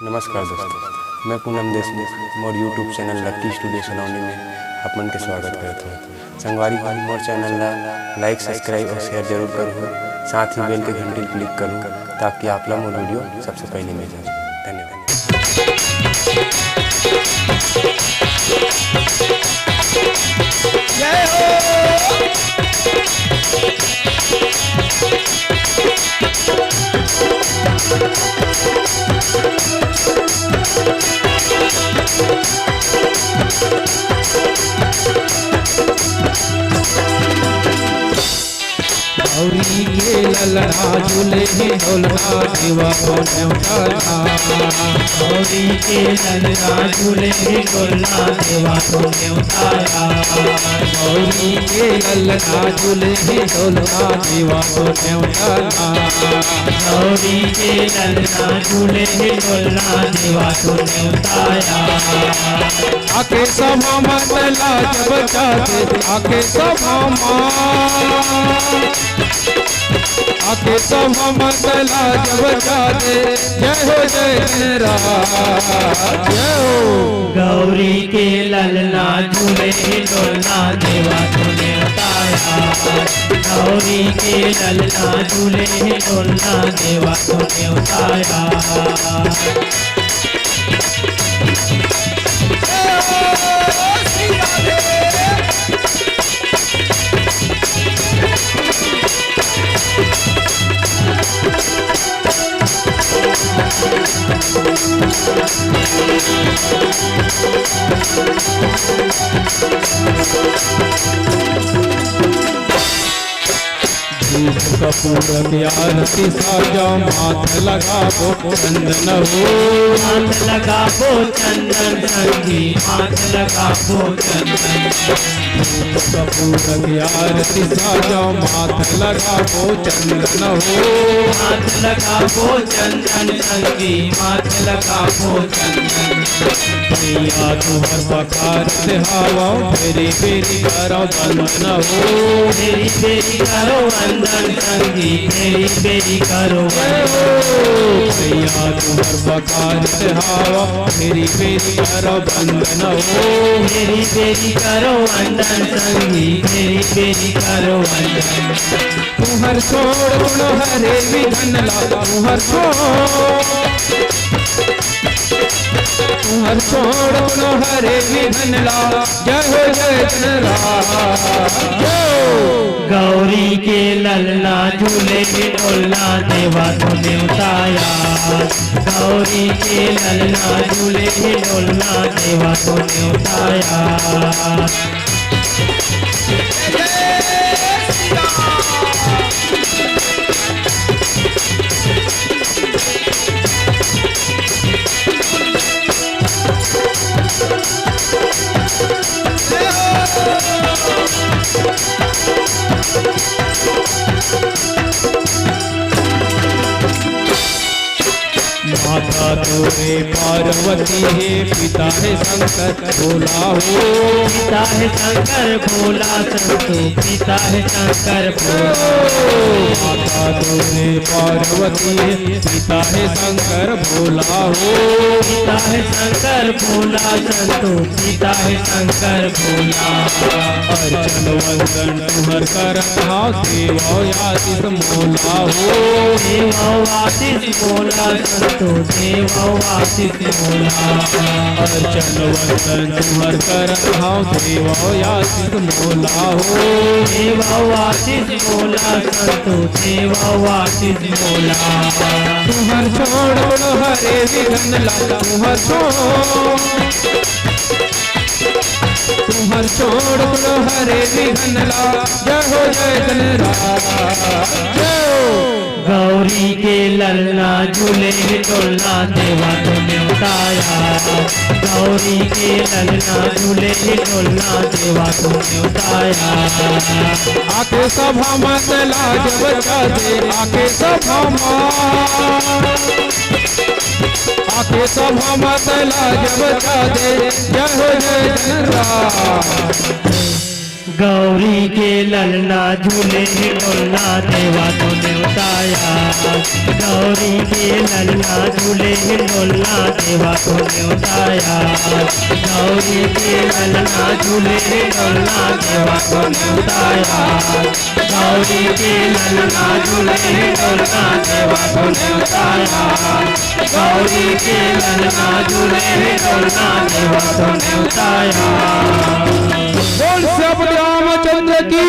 नमस्कार दोस्तों, मैं पूनम देशमुख मोर यूट्यूब चैनल लक्की स्टूडियो सलौनी में आप मन के स्वागत करता हूँ। संगवारी भाई मोर चैनल ला लाइक सब्सक्राइब और शेयर जरूर करूँ, साथ ही बेल के घंटी क्लिक करूँ ताकि आप लोग मोर वीडियो सबसे पहले मिल जाए। धन्यवाद। जय हो। गौरी के ललना झूले ढोलना देवा न्योता। गौरी के ललना झूले ढोलना देवा न्योता। गौरी के ललना झूले ढोलना देवा न्योता। गौरी के ललना झूले ढोलना देवा न्योता। आके सभा मतला जब जाते आके सभा आके सभा मतला जब जाते जय हो जय राम। जय हो। गौरी के ललना झूले ढोलना देवा तूने बताया। गौरी के ललना झूले ढोलना देवा तूने बताया। कपूर आरती साजा माथ लगाबो चंदन हो। माथ लगाबो चंदन संगी माथ लगाबो चंदन। कपूर आरती साजा माथ लगाबो चंदन हो। माथ लगाबो चंदन संगी माथ लगाबो चंदन। भैया तुहर पकार से हवा फेरी फेरी करो बंदन हो। फेरी फेरी करो बंदन संगी फेरी फेरी करो। भैया तुहर पकार से हवा फेरी फेरी करो बंदन हो। फेरी फेरी करो बंदन संगी फेरी फेरी करो बंदन। तुहर छोड़ गुण हरे विधन ला तुहर तुहर छोड़ गुण हरे विधन ला जय हो जय राम। गौरी के ललना झूले ढोलना देवा तूने उताया। गौरी के ललना झूले ढोलना देवा तूने उताया। माता तोरे पार्वती है पिता है शंकर भोला हो। पिता है शंकर भोला संतो पिता है शंकर भोला। माता तोरे पार्वती है पिता है शंकर भोला हो। पिता है शंकर भोला संतो पिता है शंकर भोला। अर्चन वंदन तुहर करना सेवा आशीष मोला हो। सेवा आशीष मोला संतो देवा आशीष मोला। अर्चन वंदन तुहर करना सेवा आशीष मोला हो। देवा आशीष मोला संतो देवा आशीष मोला। तुहर छोड़ हरे विघन ला तुहर तुहर छोड़ हरे विघन ला जय हो जय राम। गौरी के ललना झूले ढोलना देवा तूने उताया। गौरी के ललना झूले ढोलना देवा तूने उताया। आके सभा मतला जब जाते आके सभा आके सभा मतला जब जाते जय हो जय राम। गौरी के ललना झूले ढोलना देवा तूने उताया। गौरी के ललना झूले डोलना देवा को न्योताया गौरी के ललना झूले डोलना देवा को न्योताया गौरी के ललना झूले डोलना देवा को न्योताया गौरी के ललना झूले डोलना देवा को न्योताया। बोल श्री रामचंद्र की